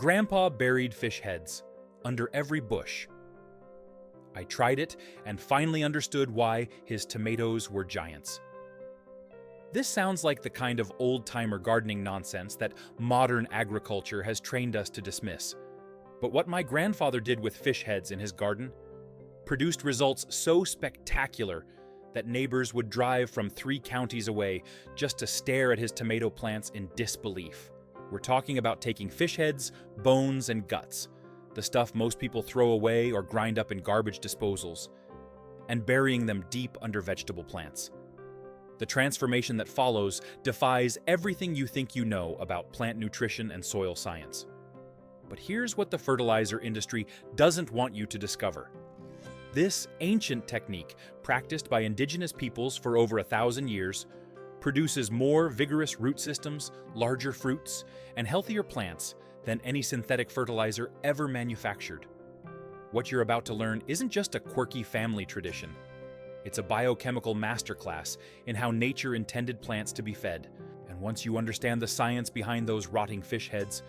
Grandpa buried fish heads under every bush. I tried it and finally understood why his tomatoes were giants. This sounds like the kind of old-timer gardening nonsense that modern agriculture has trained us to dismiss. But what my grandfather did with fish heads in his garden produced results so spectacular that neighbors would drive from 3 counties away just to stare at his tomato plants in disbelief. We're talking about taking fish heads, bones, and guts, the stuff most people throw away or grind up in garbage disposals, and burying them deep under vegetable plants. The transformation that follows defies everything you think you know about plant nutrition and soil science. But here's what the fertilizer industry doesn't want you to discover. This ancient technique, practiced by indigenous peoples for over 1,000 years, produces more vigorous root systems, larger fruits, and healthier plants than any synthetic fertilizer ever manufactured. What you're about to learn isn't just a quirky family tradition. It's a biochemical masterclass in how nature intended plants to be fed. And once you understand the science behind those rotting fish heads,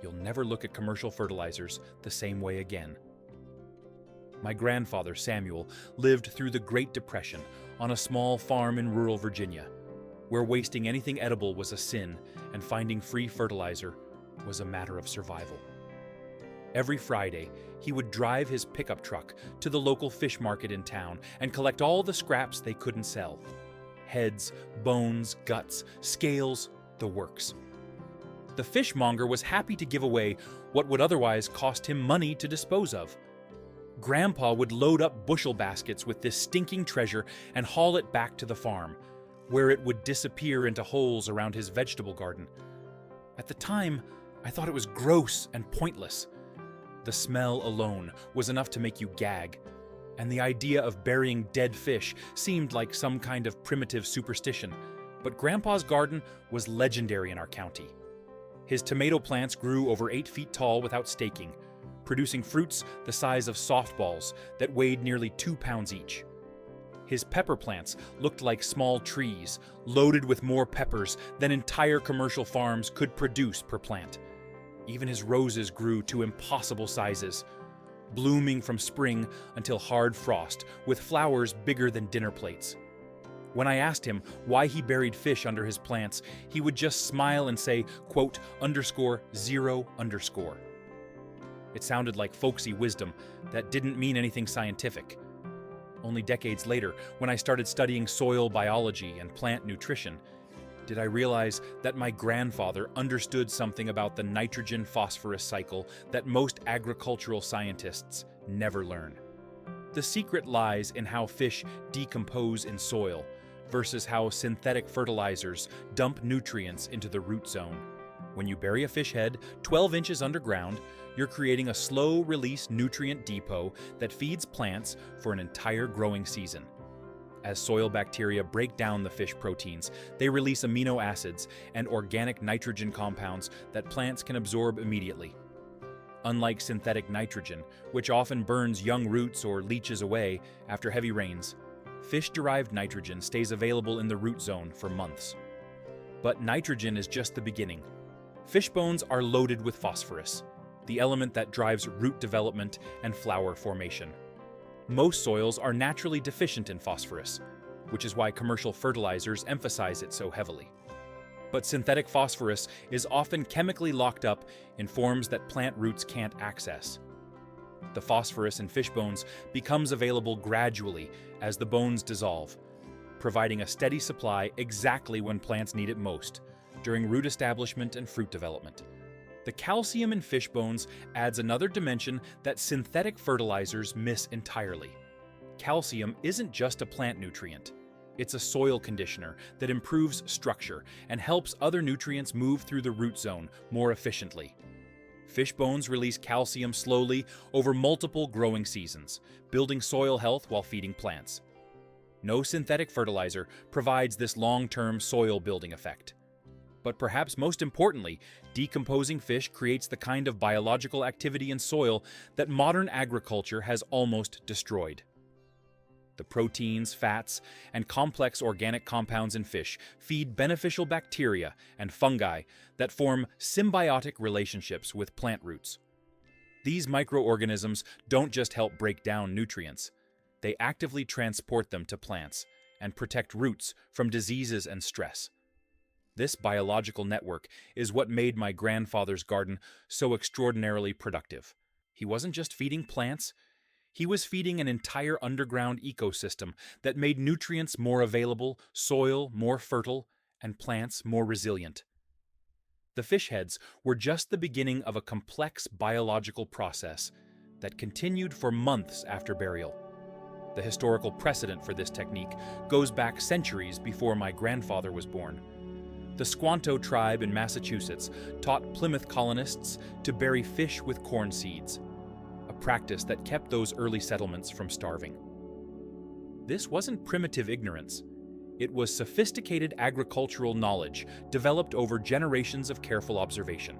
you'll never look at commercial fertilizers the same way again. My grandfather, Samuel, lived through the Great Depression on a small farm in rural Virginia, where wasting anything edible was a sin and finding free fertilizer was a matter of survival. Every Friday, he would drive his pickup truck to the local fish market in town and collect all the scraps they couldn't sell. Heads, bones, guts, scales, the works. The fishmonger was happy to give away what would otherwise cost him money to dispose of. Grandpa would load up bushel baskets with this stinking treasure and haul it back to the farm, where it would disappear into holes around his vegetable garden. At the time, I thought it was gross and pointless. The smell alone was enough to make you gag, and the idea of burying dead fish seemed like some kind of primitive superstition. But Grandpa's garden was legendary in our county. His tomato plants grew over 8 feet tall without staking, producing fruits the size of softballs that weighed nearly 2 pounds each. His pepper plants looked like small trees, loaded with more peppers than entire commercial farms could produce per plant. Even his roses grew to impossible sizes, blooming from spring until hard frost, with flowers bigger than dinner plates. When I asked him why he buried fish under his plants, he would just smile and say, quote, _0_. It sounded like folksy wisdom that didn't mean anything scientific. Only decades later, when I started studying soil biology and plant nutrition, did I realize that my grandfather understood something about the nitrogen-phosphorus cycle that most agricultural scientists never learn. The secret lies in how fish decompose in soil versus how synthetic fertilizers dump nutrients into the root zone. When you bury a fish head 12 inches underground, you're creating a slow-release nutrient depot that feeds plants for an entire growing season. As soil bacteria break down the fish proteins, they release amino acids and organic nitrogen compounds that plants can absorb immediately. Unlike synthetic nitrogen, which often burns young roots or leaches away after heavy rains, fish-derived nitrogen stays available in the root zone for months. But nitrogen is just the beginning. Fish bones are loaded with phosphorus, the element that drives root development and flower formation. Most soils are naturally deficient in phosphorus, which is why commercial fertilizers emphasize it so heavily. But synthetic phosphorus is often chemically locked up in forms that plant roots can't access. The phosphorus in fish bones becomes available gradually as the bones dissolve, providing a steady supply exactly when plants need it most, during root establishment and fruit development. The calcium in fish bones adds another dimension that synthetic fertilizers miss entirely. Calcium isn't just a plant nutrient. It's a soil conditioner that improves structure and helps other nutrients move through the root zone more efficiently. Fish bones release calcium slowly over multiple growing seasons, building soil health while feeding plants. No synthetic fertilizer provides this long-term soil building effect. But perhaps most importantly, decomposing fish creates the kind of biological activity in soil that modern agriculture has almost destroyed. The proteins, fats, and complex organic compounds in fish feed beneficial bacteria and fungi that form symbiotic relationships with plant roots. These microorganisms don't just help break down nutrients, they actively transport them to plants and protect roots from diseases and stress. This biological network is what made my grandfather's garden so extraordinarily productive. He wasn't just feeding plants, he was feeding an entire underground ecosystem that made nutrients more available, soil more fertile, and plants more resilient. The fish heads were just the beginning of a complex biological process that continued for months after burial. The historical precedent for this technique goes back centuries before my grandfather was born. The Squanto tribe in Massachusetts taught Plymouth colonists to bury fish with corn seeds, a practice that kept those early settlements from starving. This wasn't primitive ignorance. It was sophisticated agricultural knowledge developed over generations of careful observation.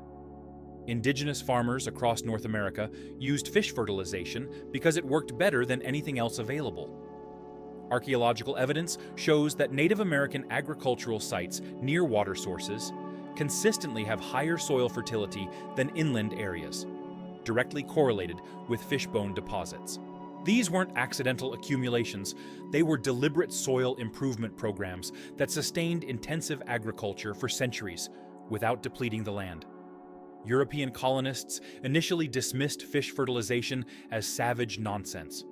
Indigenous farmers across North America used fish fertilization because it worked better than anything else available. Archaeological evidence shows that Native American agricultural sites near water sources consistently have higher soil fertility than inland areas, directly correlated with fishbone deposits. These weren't accidental accumulations, they were deliberate soil improvement programs that sustained intensive agriculture for centuries without depleting the land. European colonists initially dismissed fish fertilization as savage nonsense,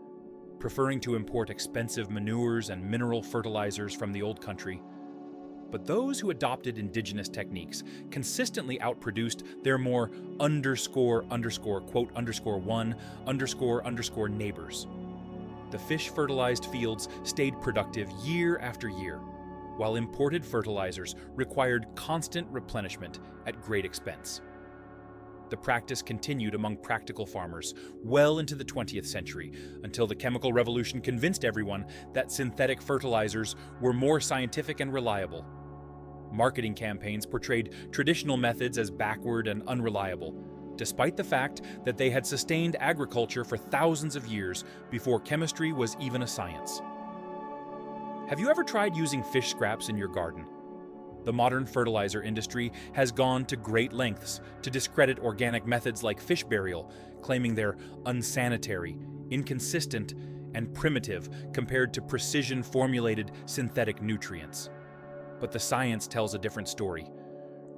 preferring to import expensive manures and mineral fertilizers from the old country. But those who adopted indigenous techniques consistently outproduced their more __quote_one__neighbors. The fish-fertilized fields stayed productive year after year, while imported fertilizers required constant replenishment at great expense. The practice continued among practical farmers well into the 20th century, until the chemical revolution convinced everyone that synthetic fertilizers were more scientific and reliable. Marketing campaigns portrayed traditional methods as backward and unreliable, despite the fact that they had sustained agriculture for thousands of years before chemistry was even a science. Have you ever tried using fish scraps in your garden? The modern fertilizer industry has gone to great lengths to discredit organic methods like fish burial, claiming they're unsanitary, inconsistent, and primitive compared to precision-formulated synthetic nutrients. But the science tells a different story.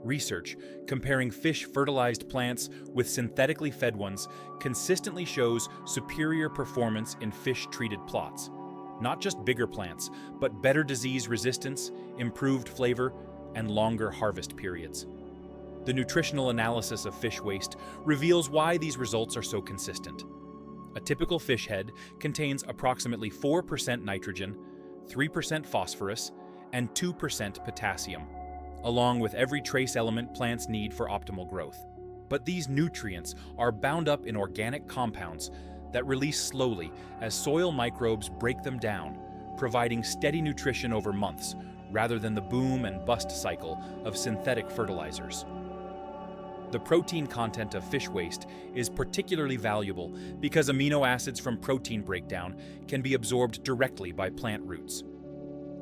Research comparing fish-fertilized plants with synthetically fed ones consistently shows superior performance in fish-treated plots. Not just bigger plants, but better disease resistance, improved flavor, and longer harvest periods. The nutritional analysis of fish waste reveals why these results are so consistent. A typical fish head contains approximately 4% nitrogen, 3% phosphorus, and 2% potassium, along with every trace element plants need for optimal growth. But these nutrients are bound up in organic compounds that release slowly as soil microbes break them down, providing steady nutrition over months, rather than the boom and bust cycle of synthetic fertilizers. The protein content of fish waste is particularly valuable because amino acids from protein breakdown can be absorbed directly by plant roots.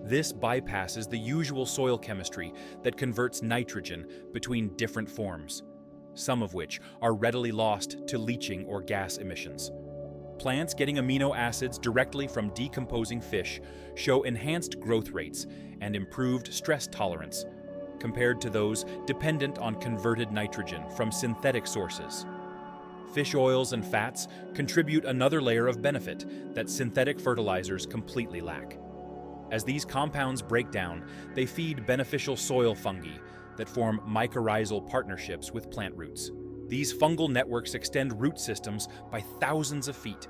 This bypasses the usual soil chemistry that converts nitrogen between different forms, some of which are readily lost to leaching or gas emissions. Plants getting amino acids directly from decomposing fish show enhanced growth rates and improved stress tolerance compared to those dependent on converted nitrogen from synthetic sources. Fish oils and fats contribute another layer of benefit that synthetic fertilizers completely lack. As these compounds break down, they feed beneficial soil fungi that form mycorrhizal partnerships with plant roots. These fungal networks extend root systems by thousands of feet,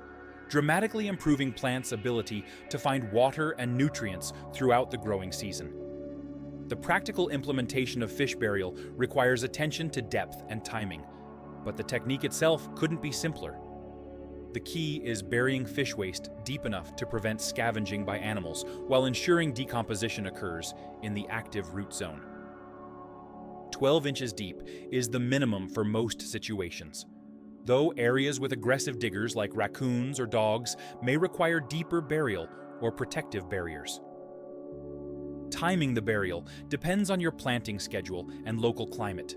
dramatically improving plants' ability to find water and nutrients throughout the growing season. The practical implementation of fish burial requires attention to depth and timing, but the technique itself couldn't be simpler. The key is burying fish waste deep enough to prevent scavenging by animals while ensuring decomposition occurs in the active root zone. 12 inches deep is the minimum for most situations, though areas with aggressive diggers like raccoons or dogs may require deeper burial or protective barriers. Timing the burial depends on your planting schedule and local climate.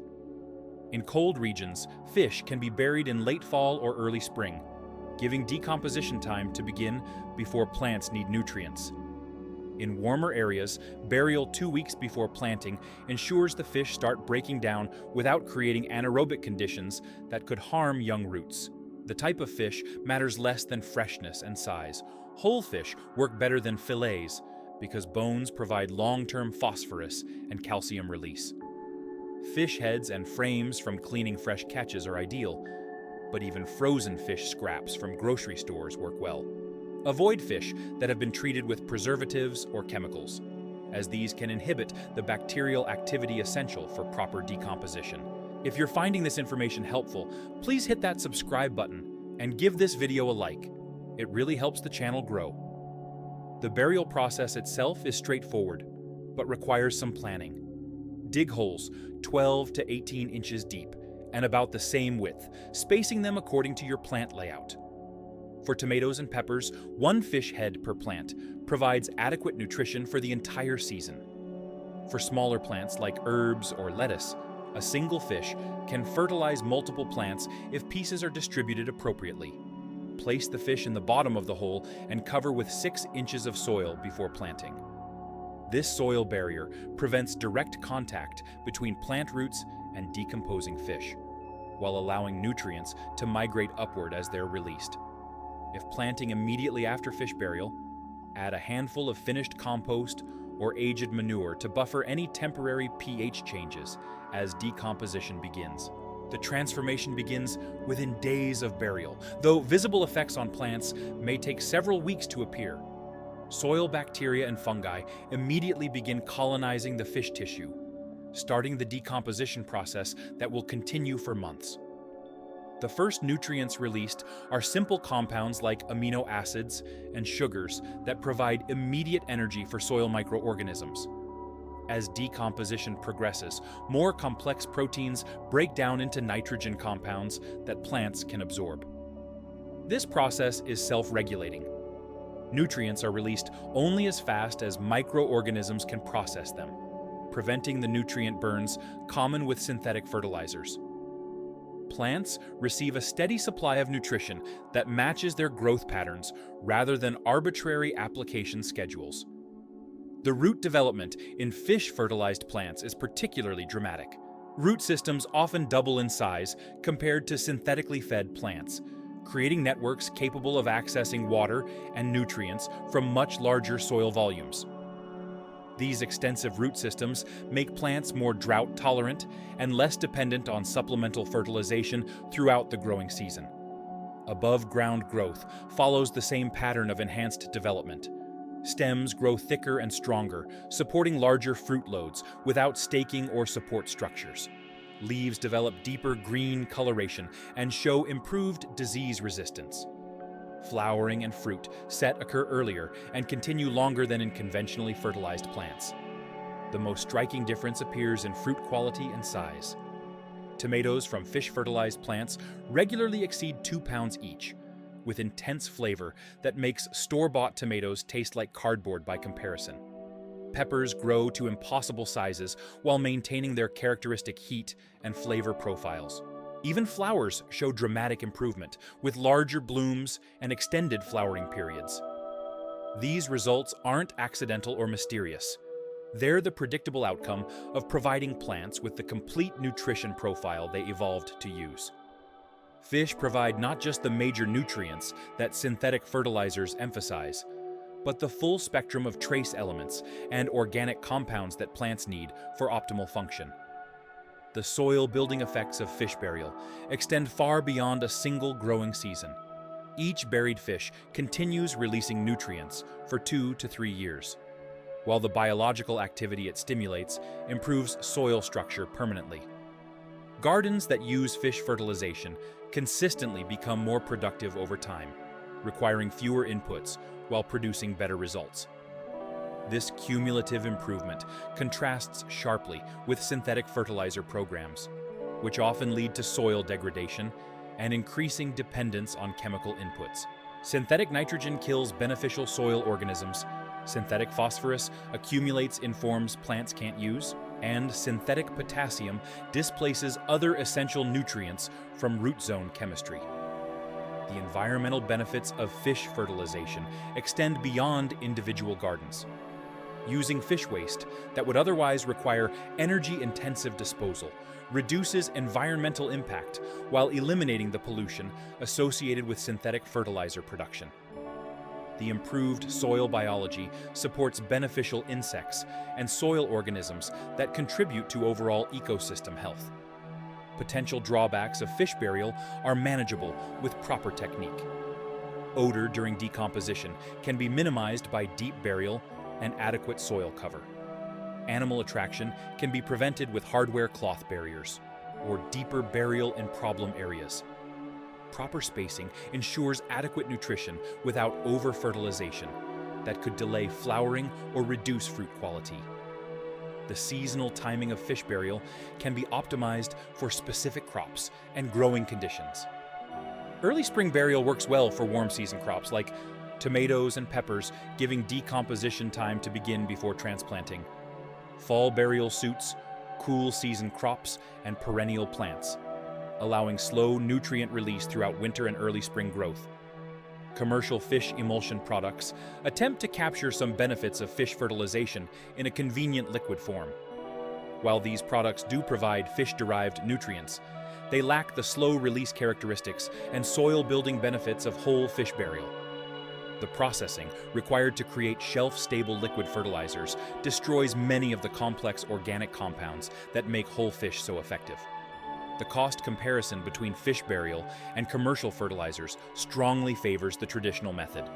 In cold regions, fish can be buried in late fall or early spring, giving decomposition time to begin before plants need nutrients. In warmer areas, burial 2 weeks before planting ensures the fish start breaking down without creating anaerobic conditions that could harm young roots. The type of fish matters less than freshness and size. Whole fish work better than fillets because bones provide long-term phosphorus and calcium release. Fish heads and frames from cleaning fresh catches are ideal, but even frozen fish scraps from grocery stores work well. Avoid fish that have been treated with preservatives or chemicals, as these can inhibit the bacterial activity essential for proper decomposition. If you're finding this information helpful, please hit that subscribe button and give this video a like. It really helps the channel grow. The burial process itself is straightforward, but requires some planning. Dig holes 12 to 18 inches deep and about the same width, spacing them according to your plant layout. For tomatoes and peppers, 1 fish head per plant provides adequate nutrition for the entire season. For smaller plants like herbs or lettuce, a single fish can fertilize multiple plants if pieces are distributed appropriately. Place the fish in the bottom of the hole and cover with 6 inches of soil before planting. This soil barrier prevents direct contact between plant roots and decomposing fish, while allowing nutrients to migrate upward as they're released. If planting immediately after fish burial, add a handful of finished compost or aged manure to buffer any temporary pH changes as decomposition begins. The transformation begins within days of burial, though visible effects on plants may take several weeks to appear. Soil bacteria and fungi immediately begin colonizing the fish tissue, starting the decomposition process that will continue for months. The first nutrients released are simple compounds like amino acids and sugars that provide immediate energy for soil microorganisms. As decomposition progresses, more complex proteins break down into nitrogen compounds that plants can absorb. This process is self-regulating. Nutrients are released only as fast as microorganisms can process them, preventing the nutrient burns common with synthetic fertilizers. Plants receive a steady supply of nutrition that matches their growth patterns rather than arbitrary application schedules. The root development in fish-fertilized plants is particularly dramatic. Root systems often double in size compared to synthetically fed plants, creating networks capable of accessing water and nutrients from much larger soil volumes. These extensive root systems make plants more drought-tolerant and less dependent on supplemental fertilization throughout the growing season. Above-ground growth follows the same pattern of enhanced development. Stems grow thicker and stronger, supporting larger fruit loads without staking or support structures. Leaves develop deeper green coloration and show improved disease resistance. Flowering and fruit set occur earlier and continue longer than in conventionally fertilized plants. The most striking difference appears in fruit quality and size. Tomatoes from fish-fertilized plants regularly exceed 2 pounds each, with intense flavor that makes store-bought tomatoes taste like cardboard by comparison. Peppers grow to impossible sizes while maintaining their characteristic heat and flavor profiles. Even flowers show dramatic improvement, with larger blooms and extended flowering periods. These results aren't accidental or mysterious. They're the predictable outcome of providing plants with the complete nutrition profile they evolved to use. Fish provide not just the major nutrients that synthetic fertilizers emphasize, but the full spectrum of trace elements and organic compounds that plants need for optimal function. The soil-building effects of fish burial extend far beyond a single growing season. Each buried fish continues releasing nutrients for 2 to 3 years, while the biological activity it stimulates improves soil structure permanently. Gardens that use fish fertilization consistently become more productive over time, requiring fewer inputs while producing better results. This cumulative improvement contrasts sharply with synthetic fertilizer programs, which often lead to soil degradation and increasing dependence on chemical inputs. Synthetic nitrogen kills beneficial soil organisms, synthetic phosphorus accumulates in forms plants can't use, and synthetic potassium displaces other essential nutrients from root zone chemistry. The environmental benefits of fish fertilization extend beyond individual gardens. Using fish waste that would otherwise require energy-intensive disposal reduces environmental impact while eliminating the pollution associated with synthetic fertilizer production. The improved soil biology supports beneficial insects and soil organisms that contribute to overall ecosystem health. Potential drawbacks of fish burial are manageable with proper technique. Odor during decomposition can be minimized by deep burial and adequate soil cover. Animal attraction can be prevented with hardware cloth barriers or deeper burial in problem areas. Proper spacing ensures adequate nutrition without over-fertilization that could delay flowering or reduce fruit quality. The seasonal timing of fish burial can be optimized for specific crops and growing conditions. Early spring burial works well for warm season crops like tomatoes and peppers, giving decomposition time to begin before transplanting. Fall burial suits cool season crops and perennial plants, allowing slow nutrient release throughout winter and early spring growth. Commercial fish emulsion products attempt to capture some benefits of fish fertilization in a convenient liquid form. While these products do provide fish-derived nutrients, they lack the slow release characteristics and soil-building benefits of whole fish burial. The processing required to create shelf-stable liquid fertilizers destroys many of the complex organic compounds that make whole fish so effective. The cost comparison between fish burial and commercial fertilizers strongly favors the traditional method.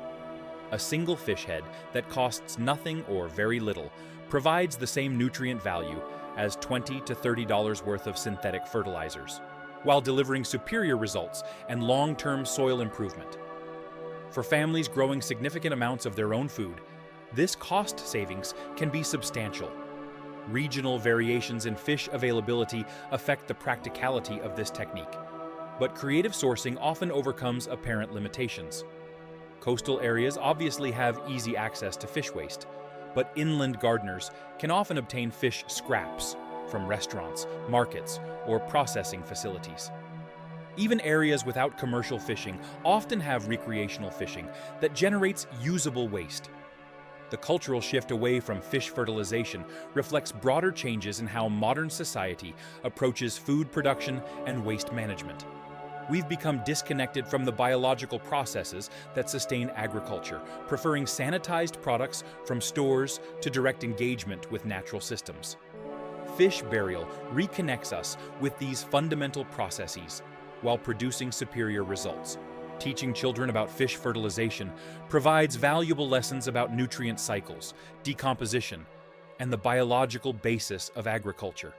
A single fish head that costs nothing or very little provides the same nutrient value as $20 to $30 worth of synthetic fertilizers, while delivering superior results and long-term soil improvement. For families growing significant amounts of their own food, this cost savings can be substantial. Regional variations in fish availability affect the practicality of this technique, but creative sourcing often overcomes apparent limitations. Coastal areas obviously have easy access to fish waste, but inland gardeners can often obtain fish scraps from restaurants, markets, or processing facilities. Even areas without commercial fishing often have recreational fishing that generates usable waste. The cultural shift away from fish fertilization reflects broader changes in how modern society approaches food production and waste management. We've become disconnected from the biological processes that sustain agriculture, preferring sanitized products from stores to direct engagement with natural systems. Fish burial reconnects us with these fundamental processes while producing superior results. Teaching children about fish fertilization provides valuable lessons about nutrient cycles, decomposition, and the biological basis of agriculture.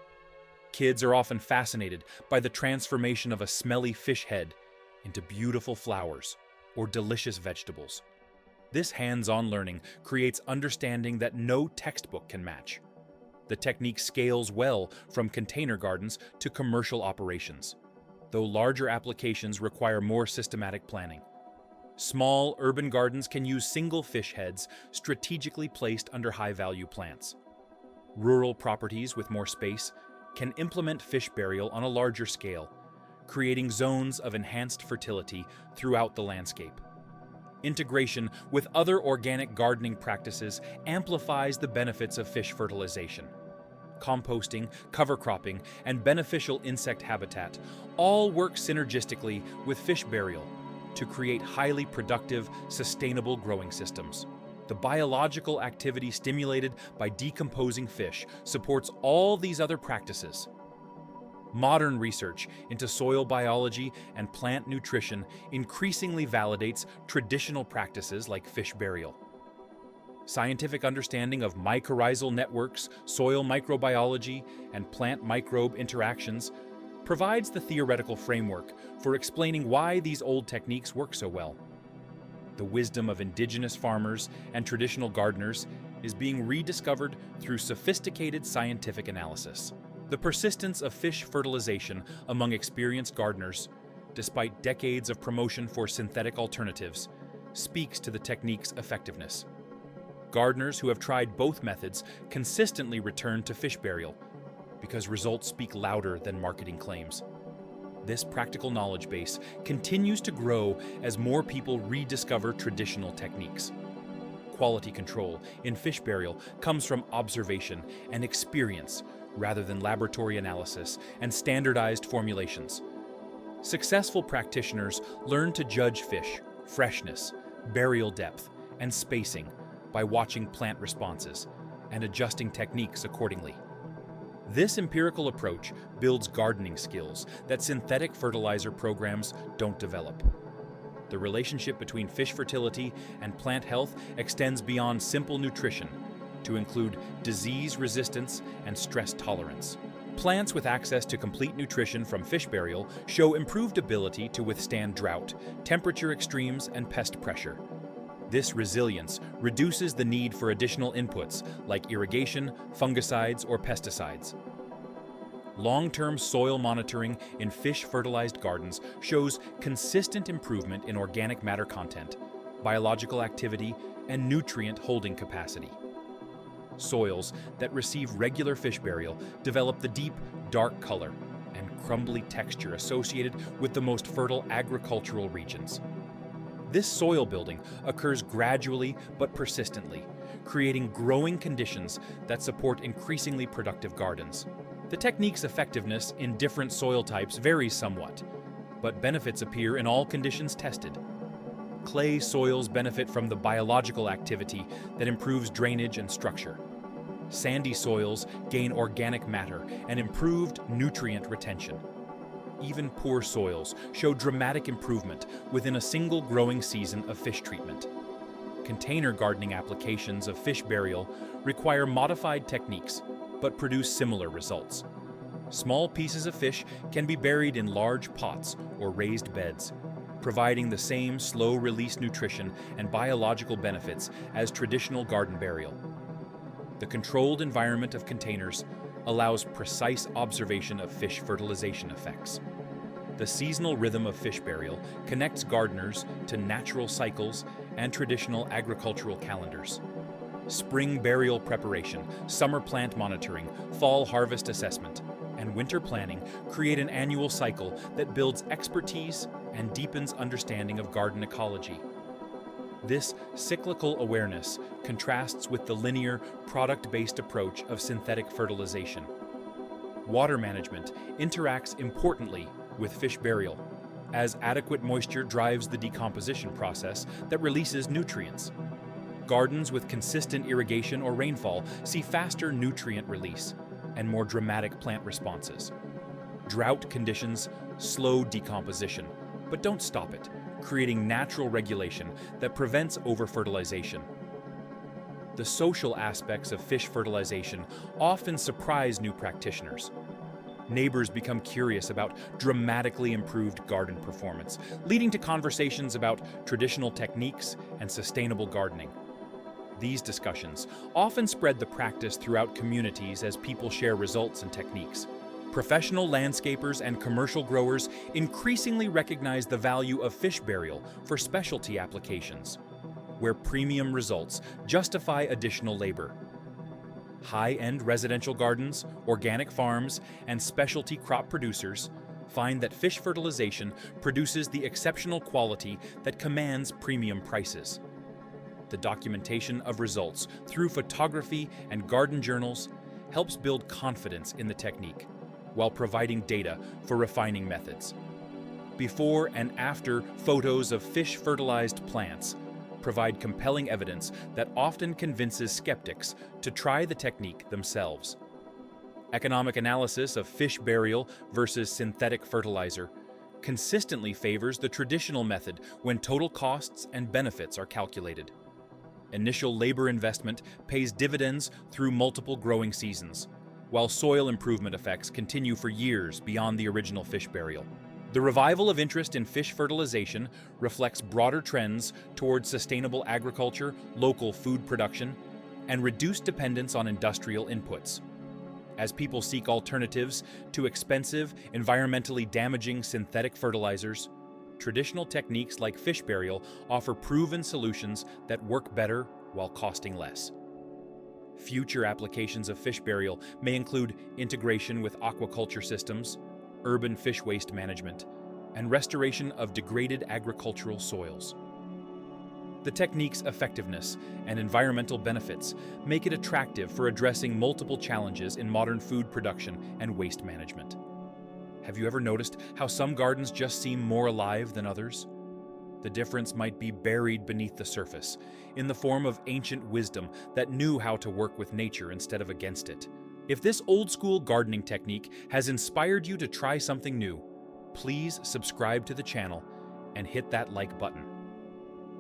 Kids are often fascinated by the transformation of a smelly fish head into beautiful flowers or delicious vegetables. This hands-on learning creates understanding that no textbook can match. The technique scales well from container gardens to commercial operations, though larger applications require more systematic planning. Small urban gardens can use single fish heads strategically placed under high-value plants. Rural properties with more space can implement fish burial on a larger scale, creating zones of enhanced fertility throughout the landscape. Integration with other organic gardening practices amplifies the benefits of fish fertilization. Composting, cover cropping, and beneficial insect habitat all work synergistically with fish burial to create highly productive, sustainable growing systems. The biological activity stimulated by decomposing fish supports all these other practices. Modern research into soil biology and plant nutrition increasingly validates traditional practices like fish burial. Scientific understanding of mycorrhizal networks, soil microbiology, and plant microbe interactions provides the theoretical framework for explaining why these old techniques work so well. The wisdom of indigenous farmers and traditional gardeners is being rediscovered through sophisticated scientific analysis. The persistence of fish fertilization among experienced gardeners, despite decades of promotion for synthetic alternatives, speaks to the technique's effectiveness. Gardeners who have tried both methods consistently return to fish burial because results speak louder than marketing claims. This practical knowledge base continues to grow as more people rediscover traditional techniques. Quality control in fish burial comes from observation and experience rather than laboratory analysis and standardized formulations. Successful practitioners learn to judge fish, freshness, burial depth, and spacing by watching plant responses and adjusting techniques accordingly. This empirical approach builds gardening skills that synthetic fertilizer programs don't develop. The relationship between fish fertility and plant health extends beyond simple nutrition to include disease resistance and stress tolerance. Plants with access to complete nutrition from fish burial show improved ability to withstand drought, temperature extremes, and pest pressure. This resilience reduces the need for additional inputs like irrigation, fungicides, or pesticides. Long-term soil monitoring in fish-fertilized gardens shows consistent improvement in organic matter content, biological activity, and nutrient holding capacity. Soils that receive regular fish burial develop the deep, dark color and crumbly texture associated with the most fertile agricultural regions. This soil building occurs gradually but persistently, creating growing conditions that support increasingly productive gardens. The technique's effectiveness in different soil types varies somewhat, but benefits appear in all conditions tested. Clay soils benefit from the biological activity that improves drainage and structure. Sandy soils gain organic matter and improved nutrient retention. Even poor soils show dramatic improvement within a single growing season of fish treatment. Container gardening applications of fish burial require modified techniques, but produce similar results. Small pieces of fish can be buried in large pots or raised beds, providing the same slow-release nutrition and biological benefits as traditional garden burial. The controlled environment of containers allows precise observation of fish fertilization effects. The seasonal rhythm of fish burial connects gardeners to natural cycles and traditional agricultural calendars. Spring burial preparation, summer plant monitoring, fall harvest assessment, and winter planning create an annual cycle that builds expertise and deepens understanding of garden ecology. This cyclical awareness contrasts with the linear, product-based approach of synthetic fertilization. Water management interacts importantly with fish burial, as adequate moisture drives the decomposition process that releases nutrients. Gardens with consistent irrigation or rainfall see faster nutrient release and more dramatic plant responses. Drought conditions slow decomposition, but don't stop it, creating natural regulation that prevents over-fertilization. The social aspects of fish fertilization often surprise new practitioners. Neighbors become curious about dramatically improved garden performance, leading to conversations about traditional techniques and sustainable gardening. These discussions often spread the practice throughout communities as people share results and techniques. Professional landscapers and commercial growers increasingly recognize the value of fish burial for specialty applications, where premium results justify additional labor. High-end residential gardens, organic farms, and specialty crop producers find that fish fertilization produces the exceptional quality that commands premium prices. The documentation of results through photography and garden journals helps build confidence in the technique, while providing data for refining methods. Before and after photos of fish-fertilized plants provide compelling evidence that often convinces skeptics to try the technique themselves. Economic analysis of fish burial versus synthetic fertilizer consistently favors the traditional method when total costs and benefits are calculated. Initial labor investment pays dividends through multiple growing seasons, while soil improvement effects continue for years beyond the original fish burial. The revival of interest in fish fertilization reflects broader trends towards sustainable agriculture, local food production, and reduced dependence on industrial inputs. As people seek alternatives to expensive, environmentally damaging synthetic fertilizers, traditional techniques like fish burial offer proven solutions that work better while costing less. Future applications of fish burial may include integration with aquaculture systems, urban fish waste management, and restoration of degraded agricultural soils. The technique's effectiveness and environmental benefits make it attractive for addressing multiple challenges in modern food production and waste management. Have you ever noticed how some gardens just seem more alive than others? The difference might be buried beneath the surface, in the form of ancient wisdom that knew how to work with nature instead of against it. If this old-school gardening technique has inspired you to try something new, please subscribe to the channel and hit that like button.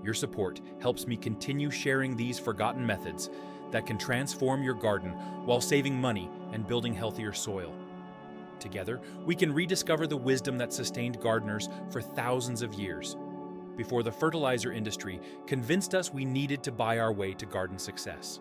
Your support helps me continue sharing these forgotten methods that can transform your garden while saving money and building healthier soil. Together, we can rediscover the wisdom that sustained gardeners for thousands of years, before the fertilizer industry convinced us we needed to buy our way to garden success.